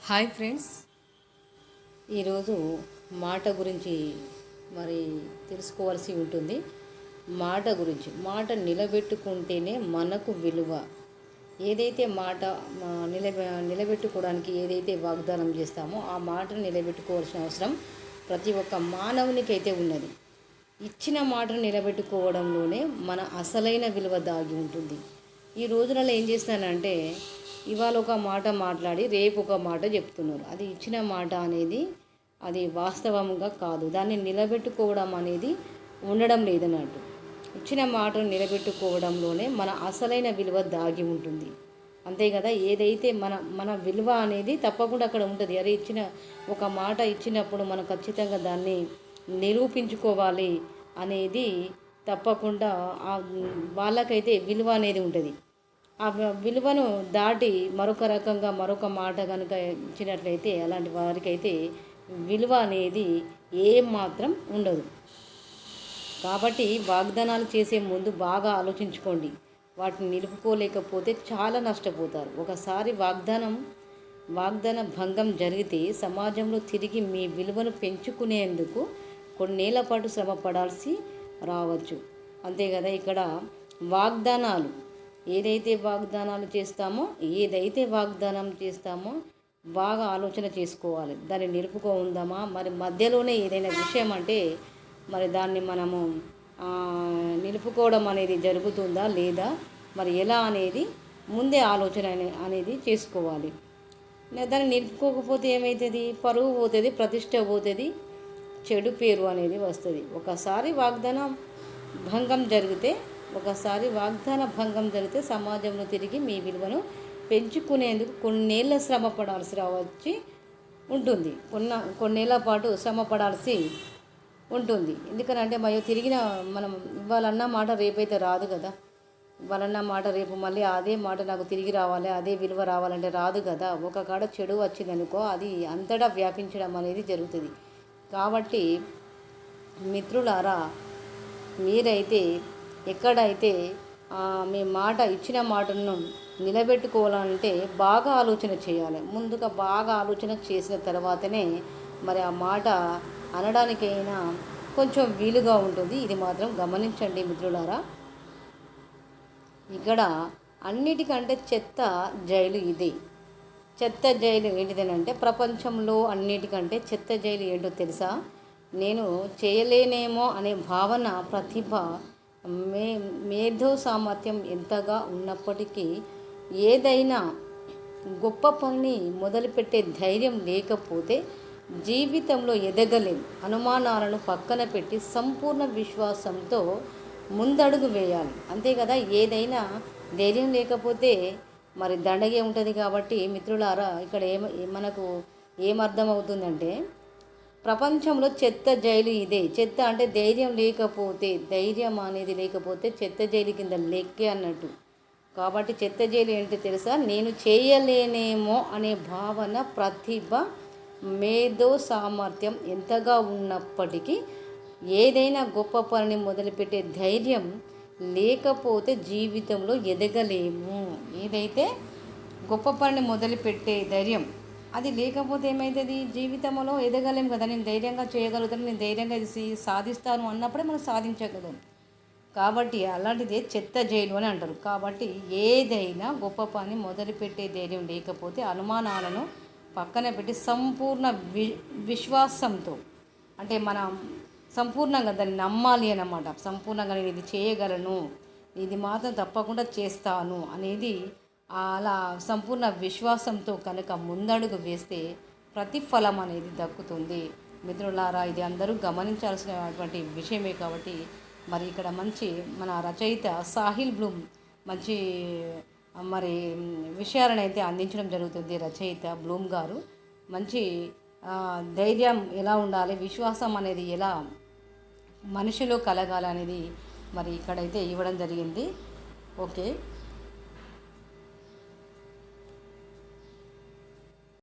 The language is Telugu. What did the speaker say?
హాయ్ ఫ్రెండ్స్, ఈరోజు మాట గురించి తెలుసుకోవాల్సి ఉంటుంది. మాట నిలబెట్టుకుంటేనే మనకు విలువ. ఏదైతే మాట నిలబెట్టుకోవడానికి ఏదైతే వాగ్దానం చేస్తామో ఆ మాటను నిలబెట్టుకోవాల్సిన అవసరం ప్రతి ఒక్క మానవునికి అయితే ఉన్నది. ఇచ్చిన మాటను నిలబెట్టుకోవడంలోనే మన అసలైన విలువ దాగి ఉంటుంది. ఈ రోజులలో ఏం చేస్తానంటే, ఇవాళ ఒక మాట మాట్లాడి రేపు ఒక మాట చెప్తున్నారు. అది ఇచ్చిన మాట అనేది అది వాస్తవంగా కాదు. దాన్ని నిలబెట్టుకోవడం అనేది ఉండడం లేదన్నట్టు. ఇచ్చిన మాటను నిలబెట్టుకోవడంలోనే మన అసలైన విలువ దాగి ఉంటుంది. అంతే కదా. ఏదైతే మన మన విలువ అనేది తప్పకుండా అక్కడ ఉంటుంది. అరే, ఒక మాట ఇచ్చినప్పుడు మనం ఖచ్చితంగా దాన్ని నిరూపించుకోవాలి అనేది తప్పకుండా వాళ్ళకైతే విలువ అనేది ఉంటుంది. ఆ విలువను దాటి మరొక రకంగా మరొక మాట కనుక ఇచ్చినట్లయితే అలాంటి వారికైతే విలువ అనేది ఏమాత్రం ఉండదు. కాబట్టి వాగ్దానాలు చేసే ముందు బాగా ఆలోచించుకోండి. వాటిని నిలుపుకోలేకపోతే చాలా నష్టపోతారు. ఒకసారి వాగ్దాన భంగం జరిగితే సమాజంలో తిరిగి మీ విలువను పెంచుకునేందుకు కొన్నేళ్ల పాటు శ్రమ పడాల్సి రావచ్చు. అంతే కదా. ఇక్కడ వాగ్దానాలు ఏదైతే వాగ్దానం చేస్తామో బాగా ఆలోచన చేసుకోవాలి. దాన్ని నిలుపుకుందామా, మరి మధ్యలోనే ఏదైనా విషయం అంటే మరి దాన్ని మనము నిలుపుకోవడం అనేది జరుగుతుందా లేదా, మరి ఎలా అనేది ముందే ఆలోచన అనేది చేసుకోవాలి. దాన్ని నిలుపుకోకపోతే ఏమవుతుంది? పరువు పోతుంది, ప్రతిష్ట పోతుంది, చెడు పేరు అనేది వస్తుంది. ఒకసారి వాగ్దాన భంగం జరిగితే సమాజంలో తిరిగి మీ విలువను పెంచుకునేందుకు కొన్నేళ్ల శ్రమ పడాల్సి వచ్చి ఉంటుంది. కొన్నేళ్ల పాటు శ్రమ పడాల్సి ఉంటుంది. ఎందుకనంటే మనం ఇవ్వాలన్న మాట రేపైతే రాదు కదా. ఇవ్వాలన్న మాట రేపు మళ్ళీ అదే మాట నాకు తిరిగి రావాలి, అదే విలువ రావాలంటే రాదు కదా. ఒక కాడ చెడు వచ్చిందనుకో అది అంతటా వ్యాపించడం అనేది జరుగుతుంది. కాబట్టి మిత్రులారా, మీరైతే ఎక్కడైతే మీ ఇచ్చిన మాటను నిలబెట్టుకోవాలంటే బాగా ఆలోచన చేయాలి. ముందుగా బాగా ఆలోచన చేసిన తర్వాతనే మరి ఆ మాట అనడానికైనా కొంచెం వీలుగా ఉంటుంది. ఇది మాత్రం గమనించండి మిత్రులారా. ఇక్కడ అన్నిటికంటే చెత్త జైలు ఇదే. చెత్త జైలు ఏంటిదనంటే, ప్రపంచంలో అన్నిటికంటే చెత్త జైలు ఏంటో తెలుసా? నేను చేయలేనేమో అనే భావన, ప్రతిభ, మేధో సామర్థ్యం ఎంతగా ఉన్నప్పటికీ ఏదైనా గొప్ప పనిని మొదలుపెట్టే ధైర్యం లేకపోతే జీవితంలో ఎదగలేం. అనుమానాలను పక్కన పెట్టి సంపూర్ణ విశ్వాసంతో ముందడుగు వేయాలి. అంతే కదా. ఏదైనా ధైర్యం లేకపోతే మరి దండగే ఉంటుంది. కాబట్టి మిత్రులారా, ఇక్కడ మనకు ఏమర్థమవుతుందంటే, ప్రపంచంలో చెత్త జైలు ఇదే. చెత్త అంటే ధైర్యం అనేది లేకపోతే చెత్త జైలు కింద లెక్కే అన్నట్టు. కాబట్టి చెత్త జైలు ఏంటో తెలుసా? నేను చేయలేనేమో అనే భావన, ప్రతిభ, మేధో సామర్థ్యం ఎంతగా ఉన్నప్పటికీ ఏదైనా గొప్ప పనిని మొదలుపెట్టే ధైర్యం లేకపోతే జీవితంలో ఎదగలేము. ఏదైతే గొప్ప పనిని మొదలుపెట్టే ధైర్యం అది లేకపోతే ఏమవుతుంది? జీవితంలో ఎదగలేము కదా. నేను ధైర్యంగా చేయగలుగుతాను, నేను ధైర్యంగా ఇది సాధిస్తాను అన్నప్పుడే మనం సాధించగలం. కాబట్టి అలాంటిదే చెత్త జైలు అని అంటారు. కాబట్టి ఏదైనా గొప్ప పని మొదలుపెట్టే ధైర్యం లేకపోతే అనుమానాలను పక్కన పెట్టి సంపూర్ణ విశ్వాసంతో, అంటే మనం సంపూర్ణంగా దాన్ని నమ్మాలి అన్నమాట. సంపూర్ణంగా నేను ఇది చేయగలను, ఇది మాత్రం తప్పకుండా చేస్తాను అనేది అలా సంపూర్ణ విశ్వాసంతో కనుక ముందడుగు వేస్తే ప్రతిఫలం అనేది దక్కుతుంది. మిత్రులారా, ఇది అందరూ గమనించాల్సినటువంటి విషయమే. కాబట్టి మరి ఇక్కడ మన రచయిత సాహిల్ బ్లూమ్ మంచి విషయాలను అయితే అందించడం జరుగుతుంది. రచయిత బ్లూమ్ గారు మంచి ధైర్యం ఎలా ఉండాలి, విశ్వాసం అనేది ఎలా మనిషిలో కలగాలనేది మరి ఇక్కడైతే ఇవ్వడం జరిగింది. ఓకే.